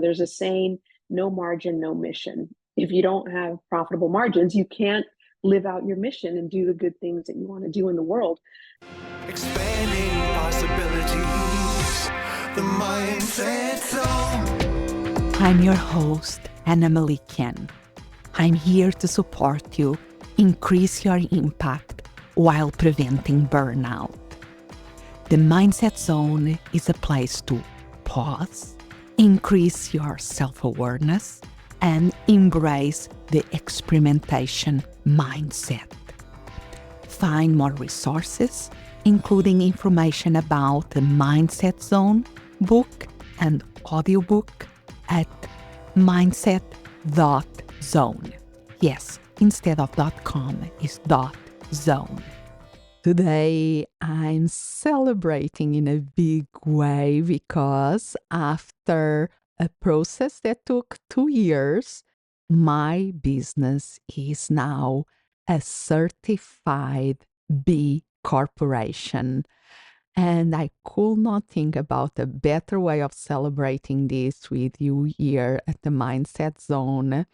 There's a saying, no margin, no mission. If you don't have profitable margins, you can't live out your mission and do the good things that you want to do in the world. Expanding possibilities, the mindset zone. I'm your host, Melikian. I'm here to support you, increase your impact while preventing burnout. The Mindset Zone is a place to pause, increase your self-awareness, and embrace the experimentation mindset. Find more resources, including information about the Mindset Zone book and audiobook at mindset.zone. Yes, instead of .com is .zone. Today, I'm celebrating in a big way because after a process that took 2 years, my business is now a certified B Corporation. And I could not think about a better way of celebrating this with you here at the Mindset Zone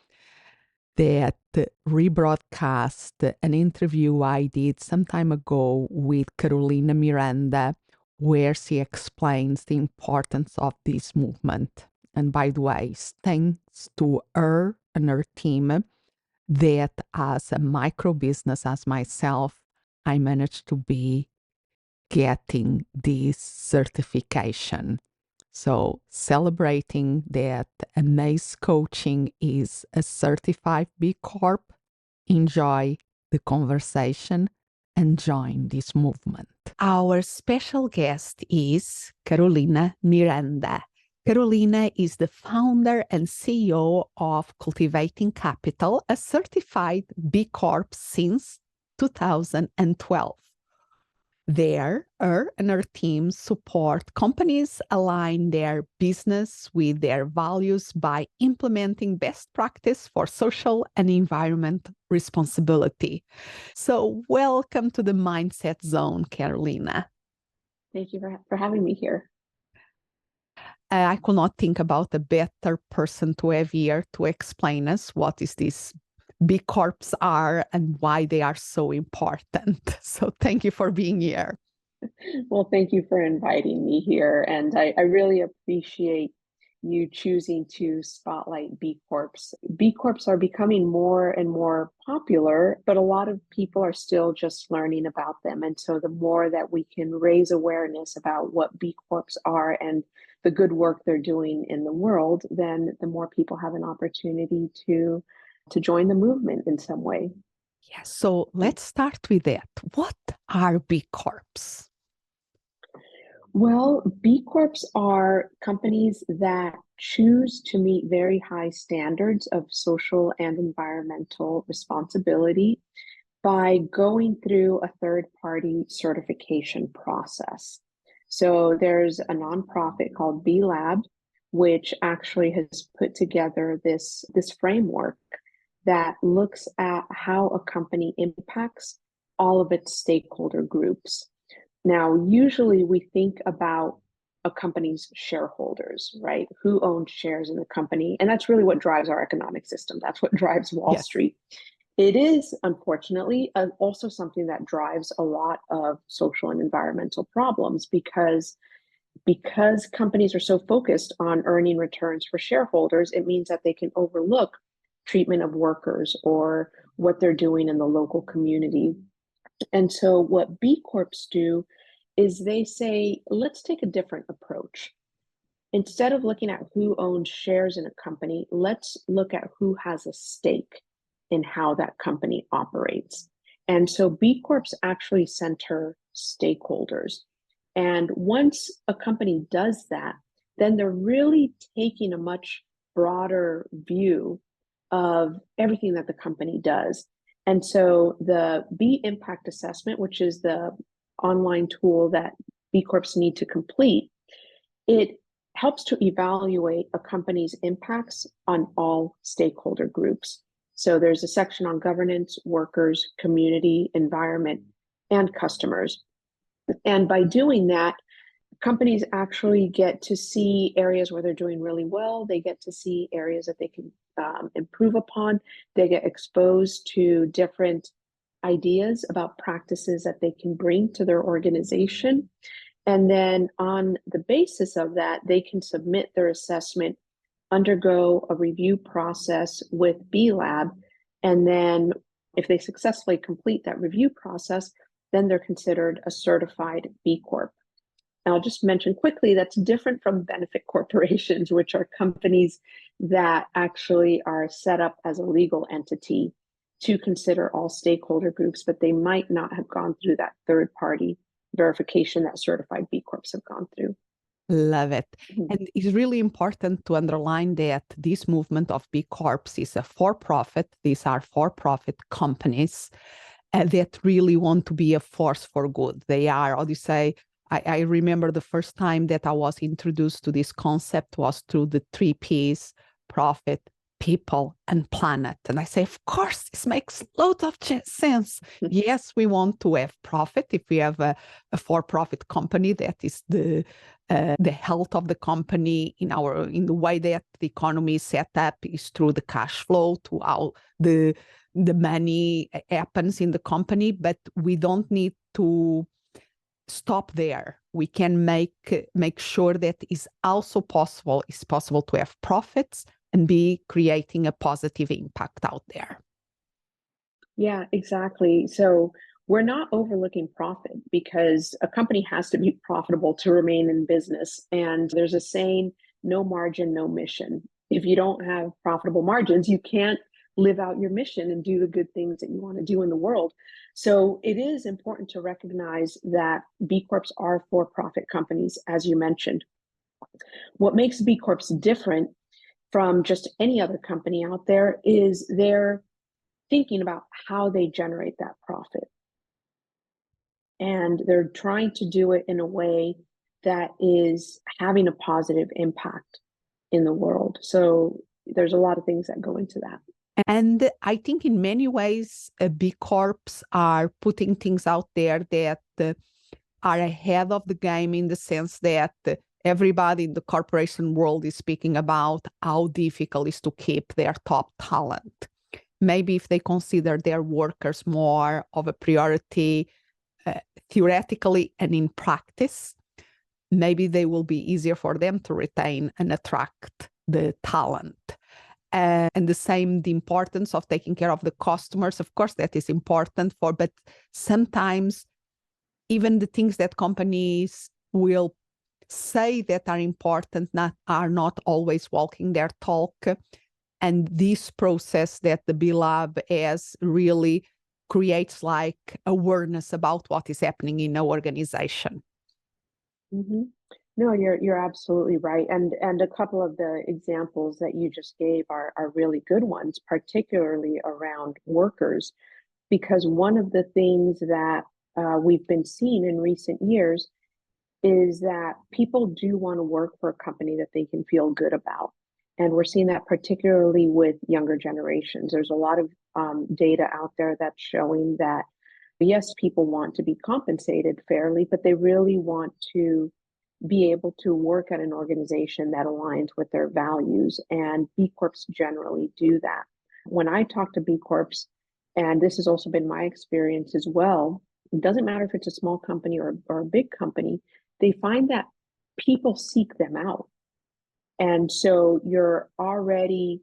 that rebroadcast an interview I did some time ago with Carolina Miranda, where she explains the importance of this movement. And by the way, thanks to her and her team, that as a micro business as myself, I managed to be getting this certification. So celebrating that Amaze Coaching is a certified B Corp, enjoy the conversation and join this movement. Our special guest is Carolina Miranda. Carolina is the founder and CEO of Cultivating Capital, a certified B Corp since 2012. There, her and her team support companies align their business with their values by implementing best practice for social and environmental responsibility. So welcome to the Mindset Zone, Carolina. Thank you for having me here. I could not think about a better person to have here to explain us what is this B Corps are and why they are so important. So thank you for being here. Well, thank you for inviting me here. And I really appreciate you choosing to spotlight B Corps. B Corps are becoming more and more popular, but a lot of people are still just learning about them. And so the more that we can raise awareness about what B Corps are and the good work they're doing in the world, then the more people have an opportunity to join the movement in some way. Yes, so let's start with that. What are B Corps? Well, B Corps are companies that choose to meet very high standards of social and environmental responsibility by going through a third-party certification process. So there's a nonprofit called B Lab, which actually has put together this framework that looks at how a company impacts all of its stakeholder groups. Now, usually we think about a company's shareholders, right? Who owns shares in the company? And that's really what drives our economic system. That's what drives Wall Street. It is, unfortunately, also something that drives a lot of social and environmental problems because companies are so focused on earning returns for shareholders, it means that they can overlook treatment of workers or what they're doing in the local community. And so what B Corps do is they say, let's take a different approach. Instead of looking at who owns shares in a company, let's look at who has a stake in how that company operates. And so B Corps actually center stakeholders. And once a company does that, then they're really taking a much broader view of everything that the company does. And so the B Impact Assessment, which is the online tool that B Corps need to complete, it helps to evaluate a company's impacts on all stakeholder groups. So there's a section on governance, workers, community, environment, and customers. And by doing that, companies actually get to see areas where they're doing really well. They get to see areas that they can improve upon. They get exposed to different ideas about practices that they can bring to their organization. And then on the basis of that, they can submit their assessment, undergo a review process with B Lab, and then if they successfully complete that review process, then they're considered a certified B Corp. And I'll just mention quickly that's different from benefit corporations, which are companies that actually are set up as a legal entity to consider all stakeholder groups, but they might not have gone through that third party verification that certified B Corps have gone through. Love it. Mhm. And it's really important to underline that this movement of B Corps is a for-profit. These are for-profit companies that really want to be a force for good. They are, how do you say, I remember the first time that I was introduced to this concept was through the 3 Ps: profit, people, and planet. And I say, of course, this makes loads of sense. Yes, we want to have profit. If we have a for-profit company, that is the health of the company in the way that the economy is set up is through the cash flow, to how the money happens in the company. But we don't need to stop there. We can make sure that it's also possible. It's possible to have profits and be creating a positive impact out there. Yeah, exactly. So we're not overlooking profit because a company has to be profitable to remain in business. And there's a saying, no margin, no mission. If you don't have profitable margins, you can't live out your mission and do the good things that you want to do in the world. So it is important to recognize that B Corps are for-profit companies, as you mentioned. What makes B Corps different from just any other company out there is they're thinking about how they generate that profit. And they're trying to do it in a way that is having a positive impact in the world. So there's a lot of things that go into that. And I think in many ways, B Corps are putting things out there that are ahead of the game, in the sense that everybody in the corporation world is speaking about how difficult it is to keep their top talent. Maybe if they consider their workers more of a priority, theoretically and in practice, maybe they will be easier for them to retain and attract the talent. And the same, the importance of taking care of the customers, of course, that is important but sometimes even the things that companies will say that are important are not always walking their talk. And this process that the B Lab has really creates like awareness about what is happening in our organization. Mm-hmm. No, you're absolutely right. And a couple of the examples that you just gave are really good ones, particularly around workers, because one of the things that we've been seeing in recent years is that people do want to work for a company that they can feel good about. And we're seeing that particularly with younger generations. There's a lot of data out there that's showing that, yes, people want to be compensated fairly, but they really want to be able to work at an organization that aligns with their values. And B Corps generally do that. When I talk to B Corps, and this has also been my experience as well, it doesn't matter if it's a small company or a big company, they find that people seek them out. And so you're already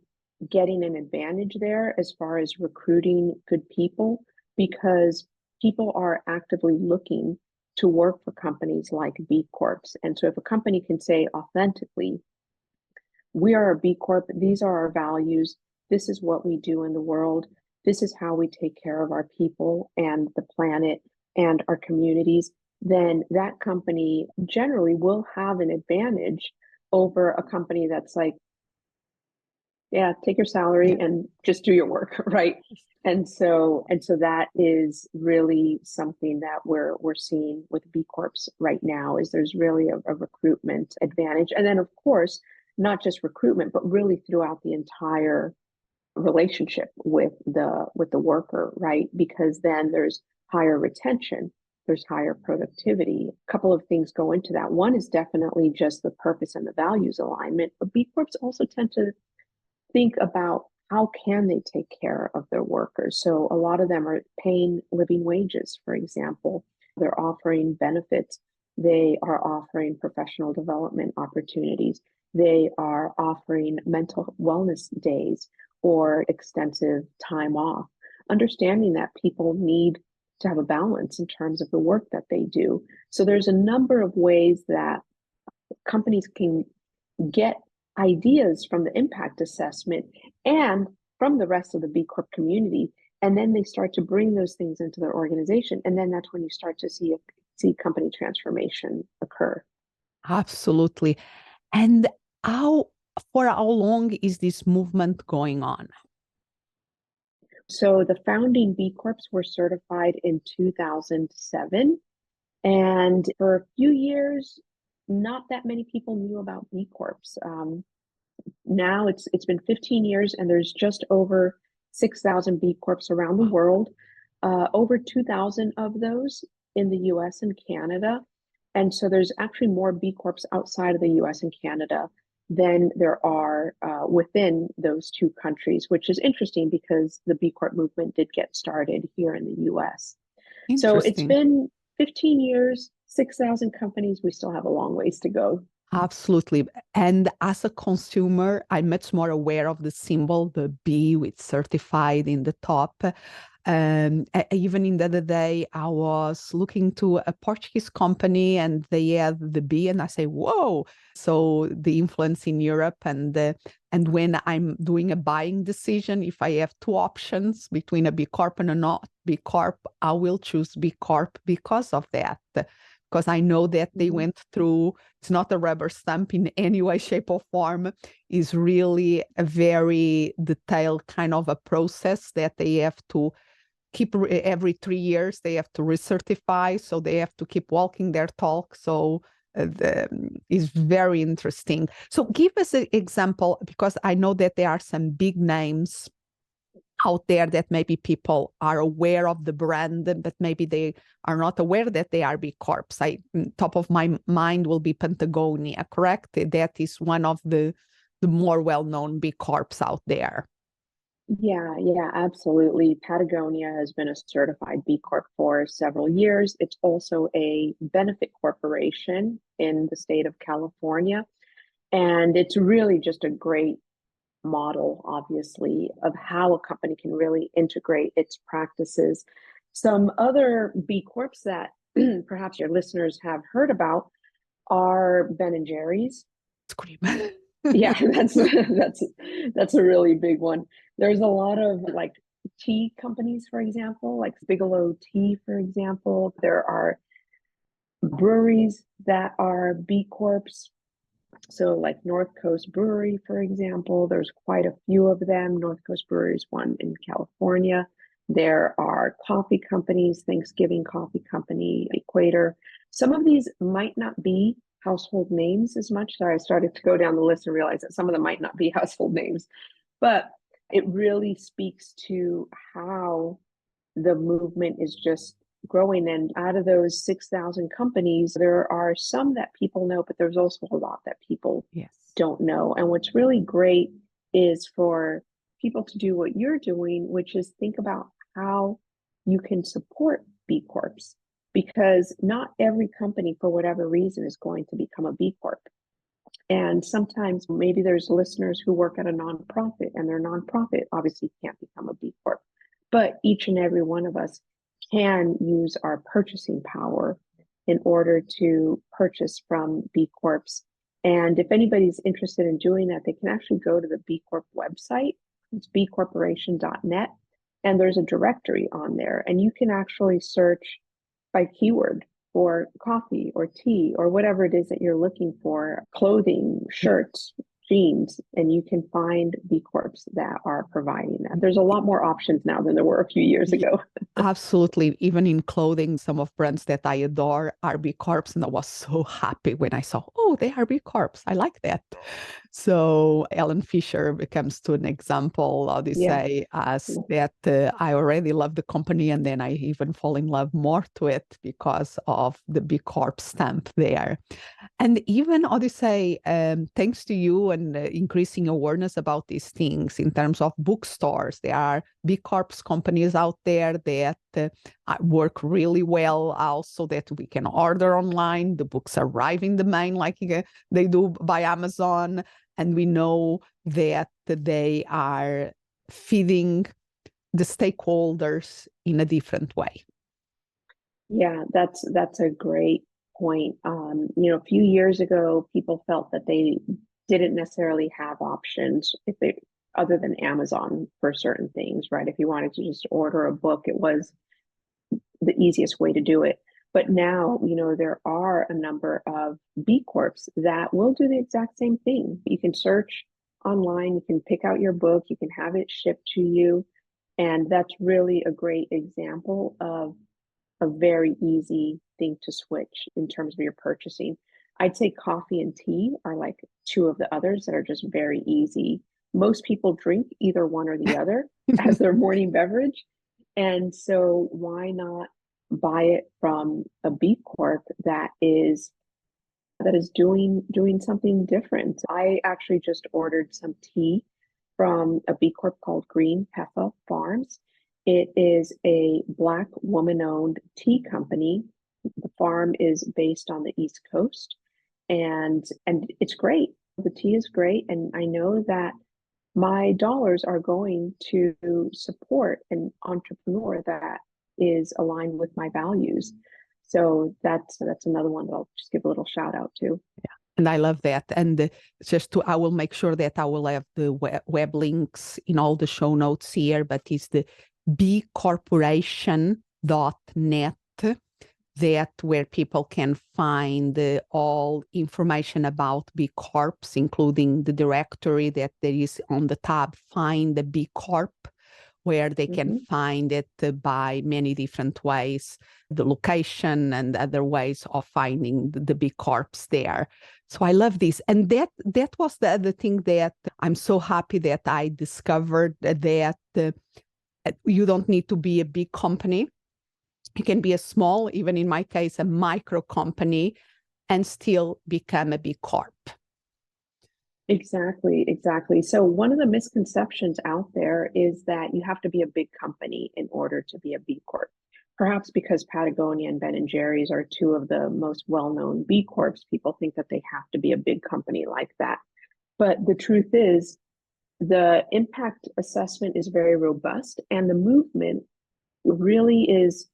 getting an advantage there as far as recruiting good people, because people are actively looking to work for companies like B Corps. And so if a company can say authentically, we are a B Corp, these are our values, this is what we do in the world, this is how we take care of our people and the planet and our communities, then that company generally will have an advantage over a company that's like, yeah, take your salary and just do your work, right? And so that is really something that we're seeing with B Corps right now, is there's really a recruitment advantage. And then of course, not just recruitment, but really throughout the entire relationship with the worker, right? Because then there's higher retention. there's higher productivity. A couple of things go into that. One is definitely just the purpose and the values alignment, but B Corps also tend to think about how can they take care of their workers. So a lot of them are paying living wages, for example. They're offering benefits. They are offering professional development opportunities. They are offering mental wellness days or extensive time off, understanding that people need to have a balance in terms of the work that they do. So there's a number of ways that companies can get ideas from the impact assessment and from the rest of the B Corp community. And then they start to bring those things into their organization. And then that's when you start to see company transformation occur. Absolutely. And for how long is this movement going on? So the founding B Corps were certified in 2007. And for a few years, not that many people knew about B Corps. Now it's been 15 years, and there's just over 6,000 B Corps around the world. Over 2,000 of those in the U.S. and Canada, and so there's actually more B Corps outside of the U.S. and Canada than there are within those two countries, which is interesting because the B Corp movement did get started here in the U.S. So it's been 15 years, 6,000 companies. We still have a long ways to go. Absolutely. And as a consumer, I'm much more aware of the symbol, the B with certified in the top. Even in the other day, I was looking to a Portuguese company and they had the B, and I say, whoa. So the influence in Europe, and when I'm doing a buying decision, if I have two options between a B Corp and a not B Corp, I will choose B Corp because of that. Because I know that they went through, it's not a rubber stamp in any way, shape, or form. It's really a very detailed kind of a process that they have to keep every 3 years. They have to recertify, so they have to keep walking their talk. So it's very interesting. So give us an example, because I know that there are some big names out there that maybe people are aware of the brand, but maybe they are not aware that they are B Corps. Top of my mind will be Patagonia, correct? That is one of the more well-known B Corps out there. Yeah, absolutely. Patagonia has been a certified B Corp for several years. It's also a benefit corporation in the state of California. And it's really just a great model, obviously, of how a company can really integrate its practices. Some other B Corps that perhaps your listeners have heard about are Ben and Jerry's. Yeah, that's a really big one. There's a lot of like tea companies, for example, like Bigelow Tea, for example. There are breweries that are B Corps. So like North Coast Brewery, for example, there's quite a few of them. North Coast Brewery is one in California. There are coffee companies, Thanksgiving Coffee Company, Equator. Some of these might not be household names as much. So I started to go down the list and realize that some of them might not be household names, but it really speaks to how the movement is just growing. And out of those 6,000 companies, there are some that people know, but there's also a lot that people don't know. And what's really great is for people to do what you're doing, which is think about how you can support B Corps, because not every company, for whatever reason, is going to become a B Corp. And sometimes maybe there's listeners who work at a nonprofit, and their nonprofit obviously can't become a B Corp. But each and every one of us can use our purchasing power in order to purchase from B Corps. And if anybody's interested in doing that, they can actually go to the B Corp website. It's bcorporation.net. And there's a directory on there. And you can actually search by keyword for coffee or tea or whatever it is that you're looking for, clothing, shirts, jeans, and you can find B Corps that are providing that. There's a lot more options now than there were a few years ago. Absolutely. Even in clothing, some of brands that I adore are B Corps, and I was so happy when I saw, oh, they are B Corps. I like that. So Ellen Fisher becomes to an example, how they Yeah. say, as that I already love the company, and then I even fall in love more to it because of the B Corp stamp there. And even, how do you say, thanks to you and increasing awareness about these things in terms of bookstores, there are B Corps companies out there that work really well also, that we can order online. The books arrive in the mail like they do by Amazon. And we know that they are feeding the stakeholders in a different way. Yeah, that's a great point. A few years ago, people felt that they didn't necessarily have options if they other than Amazon for certain things, right? If you wanted to just order a book, it was the easiest way to do it. But now, there are a number of B Corps that will do the exact same thing. You can search online, you can pick out your book, you can have it shipped to you. And that's really a great example of a very easy thing to switch in terms of your purchasing. I'd say coffee and tea are like two of the others that are just very easy. Most people drink either one or the other as their morning beverage. And so why not buy it from a B Corp that is doing something different? I actually just ordered some tea from a B Corp called Green Heffa Farms. It is a Black woman-owned tea company. The farm is based on the East Coast, and it's great. The tea is great, and I know that my dollars are going to support an entrepreneur that is aligned with my values. So that's another one that I'll just give a little shout out to. And I love that. And I will make sure that I will have the web links in all the show notes here, but it's the bcorporation.net, that where people can find all information about B Corps, including the directory that there is on the tab, Find the B Corp, where they can find it by many different ways, the location and other ways of finding the B Corps there. So I love this. And that was the other thing that I'm so happy that I discovered, that you don't need to be a big company. You can be a small, even in my case, a micro company, and still become a B Corp. Exactly. So one of the misconceptions out there is that you have to be a big company in order to be a B Corp. Perhaps because Patagonia and Ben and Jerry's are two of the most well-known B Corps, people think that they have to be a big company like that. But the truth is, the impact assessment is very robust, and the movement really is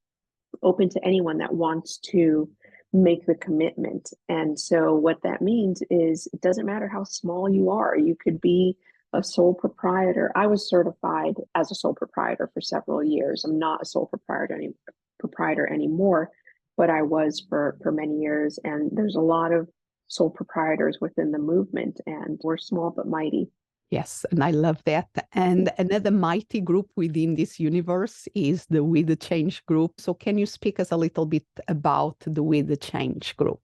open to anyone that wants to make the commitment. And so what that means is it doesn't matter how small you are. You could be a sole proprietor. I was certified as a sole proprietor for several years. I'm not a sole proprietor anymore, but I was for many years. And there's a lot of sole proprietors within the movement, and we're small but mighty. Yes, and I love that. And another mighty group within this universe is the We the Change group. So can you speak us a little bit about the We the Change group?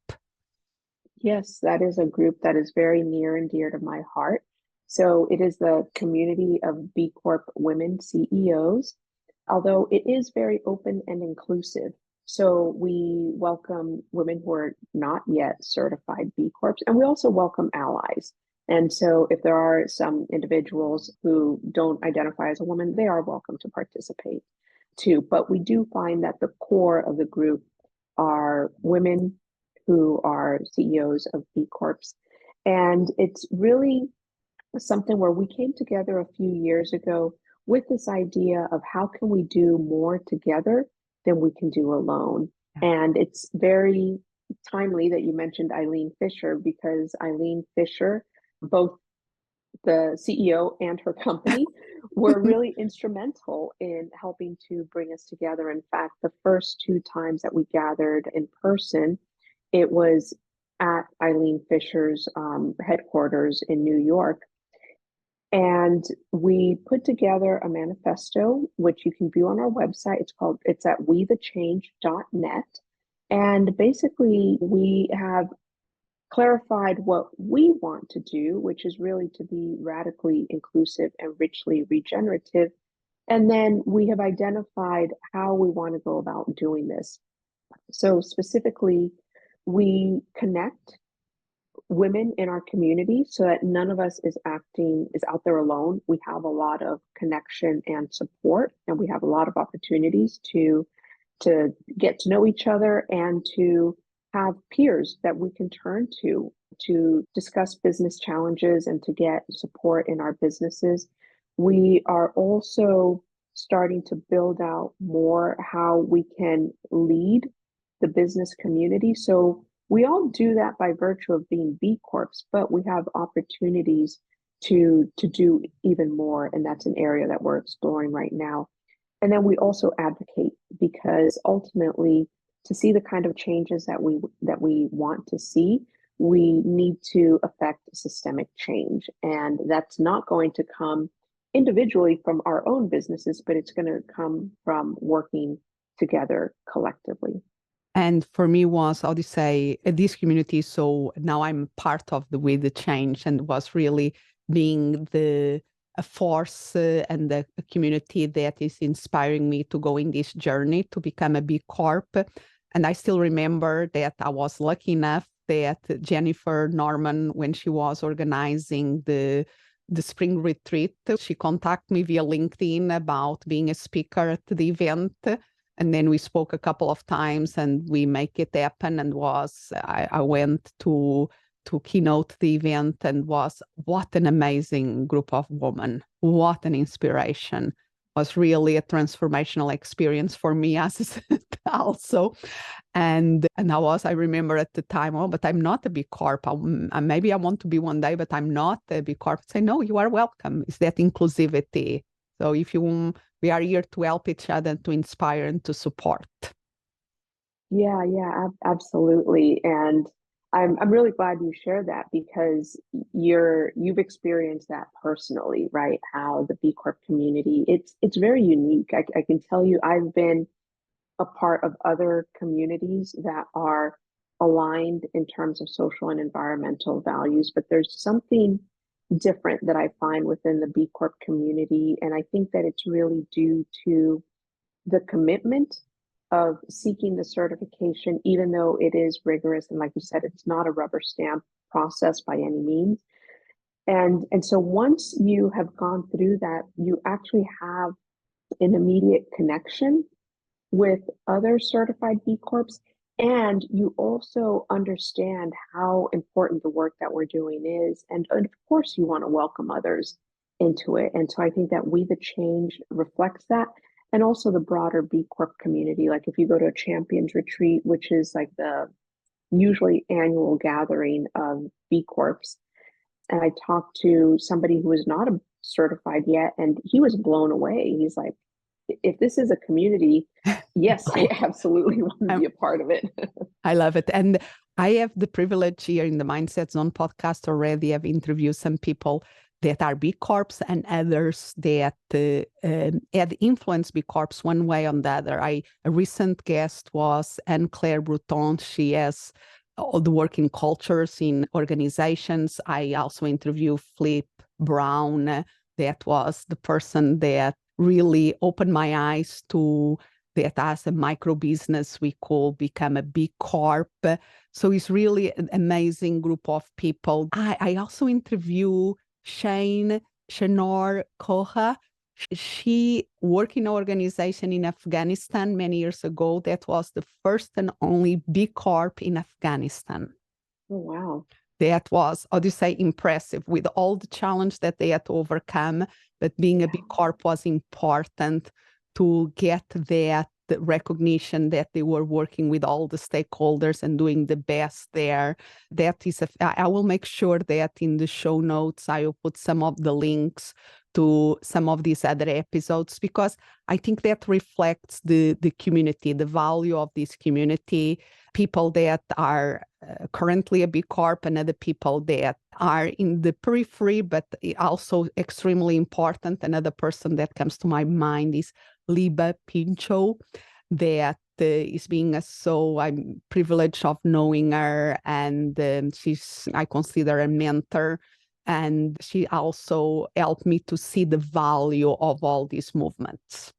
Yes, that is a group that is very near and dear to my heart. So it is the community of B Corp women CEOs, although it is very open and inclusive. So we welcome women who are not yet certified B Corps, and we also welcome allies. And so if there are some individuals who don't identify as a woman, they are welcome to participate too. But we do find that the core of the group are women who are CEOs of B Corps. And it's really something where we came together a few years ago with this idea of how can we do more together than we can do alone. And it's very timely that you mentioned Eileen Fisher, because Eileen Fisher, both the CEO and her company, were really instrumental in helping to bring us together. In fact, the first two times that we gathered in person, it was at Eileen Fisher's headquarters in New York. And we put together a manifesto, which you can view on our website. It's at wethechange.net. And basically, we have clarified what we want to do, which is really to be radically inclusive and richly regenerative. And then we have identified how we want to go about doing this. So specifically, we connect women in our community so that none of us is out there alone. We have a lot of connection and support, and we have a lot of opportunities to get to know each other and to have peers that we can turn to discuss business challenges and to get support in our businesses. We are also starting to build out more how we can lead the business community. So we all do that by virtue of being B Corps, but we have opportunities to do even more, and that's an area that we're exploring right now. And then we also advocate, because ultimately, to see the kind of changes that we want to see, we need to affect systemic change. And that's not going to come individually from our own businesses, but it's going to come from working together collectively. And for me was, how do you say, this community, so now I'm part of the With the Change, and was really being a force and the community that is inspiring me to go in this journey to become a B Corp. And I still remember that I was lucky enough that Jennifer Norman, when she was organizing the spring retreat, she contacted me via LinkedIn about being a speaker at the event. And then we spoke a couple of times and we make it happen. And I went to keynote the event, and what an amazing group of women. What an inspiration. Was really a transformational experience for me as also. And I remember at the time, but I'm not a B Corp. Maybe I want to be one day, but I'm not a B Corp. Say, no, you are welcome. It's that inclusivity. So we are here to help each other, to inspire and to support. Yeah, absolutely. And I'm really glad you shared that, because you've experienced that personally, right? How the B Corp community, it's very unique. I can tell you, I've been a part of other communities that are aligned in terms of social and environmental values, but there's something different that I find within the B Corp community. And I think that it's really due to the commitment of seeking the certification, even though it is rigorous. And like you said, it's not a rubber stamp process by any means. And so once you have gone through that, you actually have an immediate connection with other certified B Corps. And you also understand how important the work that we're doing is. And of course, you want to welcome others into it. And so I think that We the Change reflects that. And also the broader B Corp community. Like if you go to a Champions Retreat, which is like the usually annual gathering of B Corps, and I talked to somebody who is not a certified yet, and he was blown away. He's like, if this is a community, yes, I absolutely want to be a part of it. I love it. And I have the privilege here in the Mindset Zone podcast already. I've interviewed some people that are B Corps and others that had influenced B Corps one way or the other. A recent guest was Anne-Claire Bruton. She has all the working cultures in organizations. I also interviewed Flip Brown. That was the person that really opened my eyes to that as a micro business, we could become a B Corp. So it's really an amazing group of people. I also interview Shanor Koha. She worked in an organization in Afghanistan many years ago that was the first and only B Corp in Afghanistan. Oh, wow. That was, how do you say, impressive with all the challenge that they had to overcome. But being a B Corp was important to get that recognition that they were working with all the stakeholders and doing the best there. That is, I will make sure that in the show notes, I will put some of the links to some of these other episodes, because I think that reflects the community, the value of this community, people that are currently a B Corp and other people that are in the periphery, but also extremely important. Another person that comes to my mind is Liba Pincho, that is being I'm privileged of knowing her, and I consider a mentor, and she also helped me to see the value of all these movements.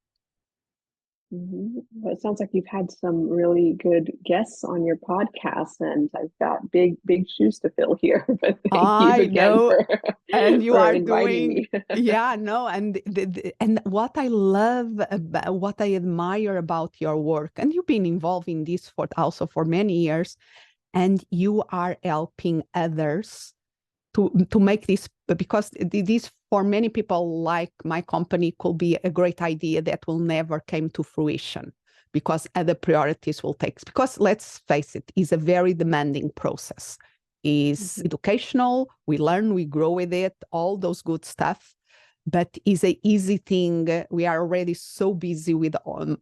Well, it sounds like you've had some really good guests on your podcast, and I've got big shoes to fill here. But thank you again and you for are inviting me. And what I love about, what I admire about your work, and you've been involved in this for many years, and you are helping others to make this, because this for many people like my company could be a great idea that will never come to fruition because other priorities will take, because let's face it, it's a very demanding process. Is educational, we learn, we grow with it, all those good stuff, but is an easy thing. We are already so busy with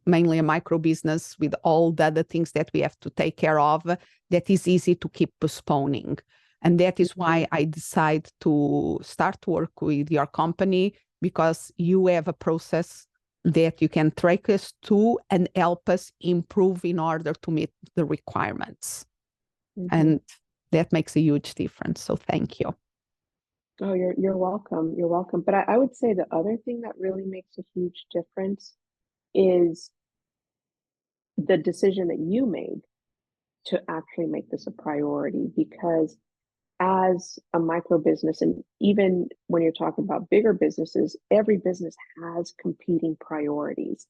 mainly a micro business with all the other things that we have to take care of, that is easy to keep postponing. And that is why I decided to start work with your company, because you have a process that you can track us to and help us improve in order to meet the requirements. And that makes a huge difference. So thank you. Oh, you're welcome. You're welcome. But I would say the other thing that really makes a huge difference is the decision that you made to actually make this a priority, because as a micro business, and even when you're talking about bigger businesses, every business has competing priorities.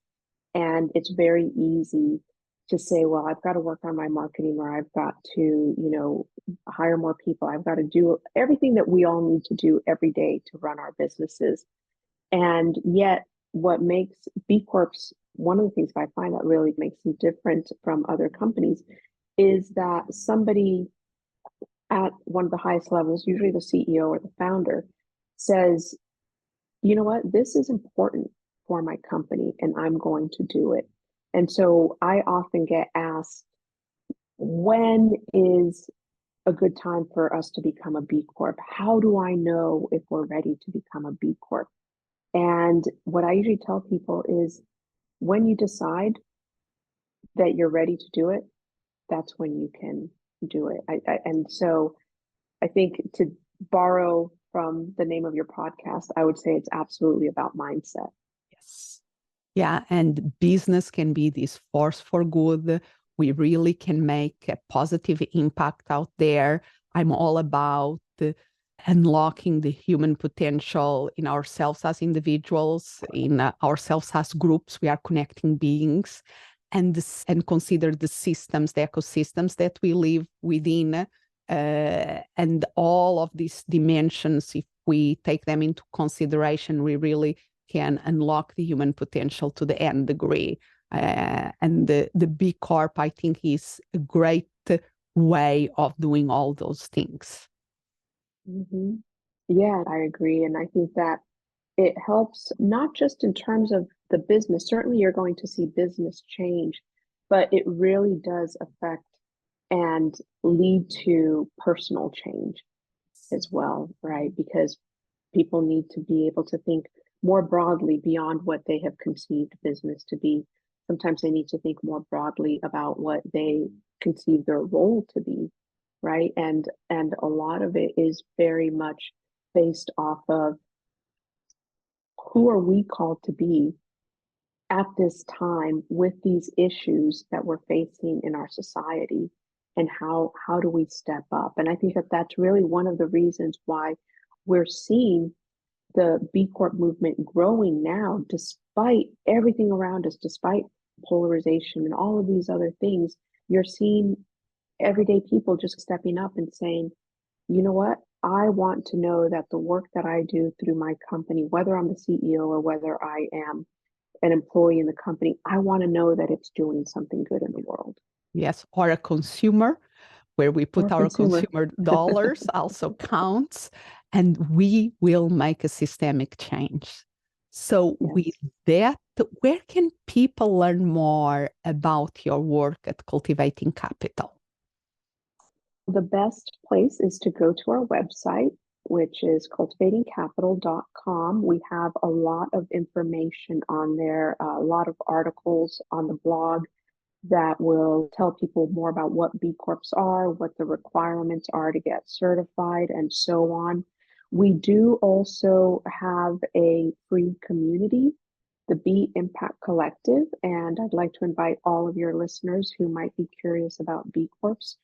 And it's very easy to say, well, I've got to work on my marketing, or I've got to, hire more people. I've got to do everything that we all need to do every day to run our businesses. And yet, what makes B Corps, one of the things I find that really makes them different from other companies, is that somebody at one of the highest levels, usually the CEO or the founder, says, you know what, this is important for my company and I'm going to do it. And so I often get asked, when is a good time for us to become a B Corp? How do I know if we're ready to become a B Corp? And what I usually tell people is, when you decide that you're ready to do it, that's when you can do it. And so I think, to borrow from the name of your podcast, I would say it's absolutely about mindset. Yes. Yeah. And business can be this force for good. We really can make a positive impact out there. I'm all about unlocking the human potential in ourselves as individuals, in ourselves as groups. We are connecting beings, and consider the systems, the ecosystems that we live within. And all of these dimensions, if we take them into consideration, we really can unlock the human potential to the nth degree. And the B Corp, I think, is a great way of doing all those things. Yeah, I agree. And I think that it helps not just in terms of the business. Certainly, you're going to see business change, but it really does affect and lead to personal change as well, right? Because people need to be able to think more broadly beyond what they have conceived business to be. Sometimes they need to think more broadly about what they conceive their role to be, right? And a lot of it is very much based off of, who are we called to be at this time with these issues that we're facing in our society, and how do we step up? And I think that that's really one of the reasons why we're seeing the B Corp movement growing now, despite everything around us, despite polarization and all of these other things. You're seeing everyday people just stepping up and saying, you know what, I want to know that the work that I do through my company, whether I'm the CEO or whether I am an employee in the company, I want to know that it's doing something good in the world. Yes, or a consumer, where we put our consumer dollars also counts, and we will make a systemic change. So with that, where can people learn more about your work at Cultivating Capital? The best place is to go to our website, which is cultivatingcapital.com. We have a lot of information on there, a lot of articles on the blog that will tell people more about what B Corps are, what the requirements are to get certified, and so on. We do also have a free community, the B Impact Collective, and I'd like to invite all of your listeners who might be curious about B Corps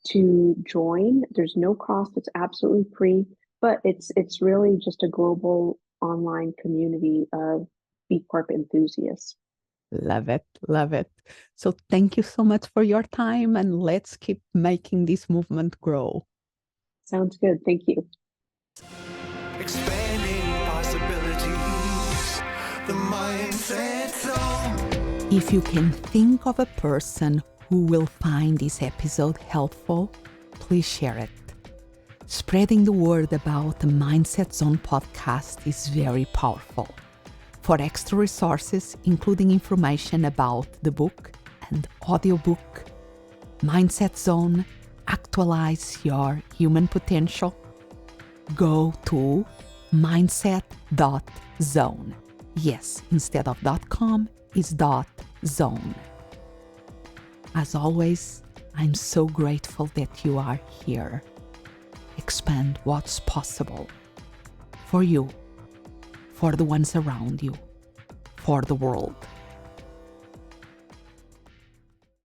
to join. There's no cost, it's absolutely free, but it's really just a global online community of B Corp enthusiasts. Love it. Love it. So thank you so much for your time, and let's keep making this movement grow. Sounds good. Thank you. Expanding possibilities, the mindset zone. If you can think of a person who will find this episode helpful, please share it. Spreading the word about the Mindset Zone podcast is very powerful. For extra resources, including information about the book and audiobook, Mindset Zone, Actualize Your Human Potential, go to mindset.zone. Yes, instead of .com is .zone. As always, I'm so grateful that you are here. Expand what's possible for you, for the ones around you, for the world.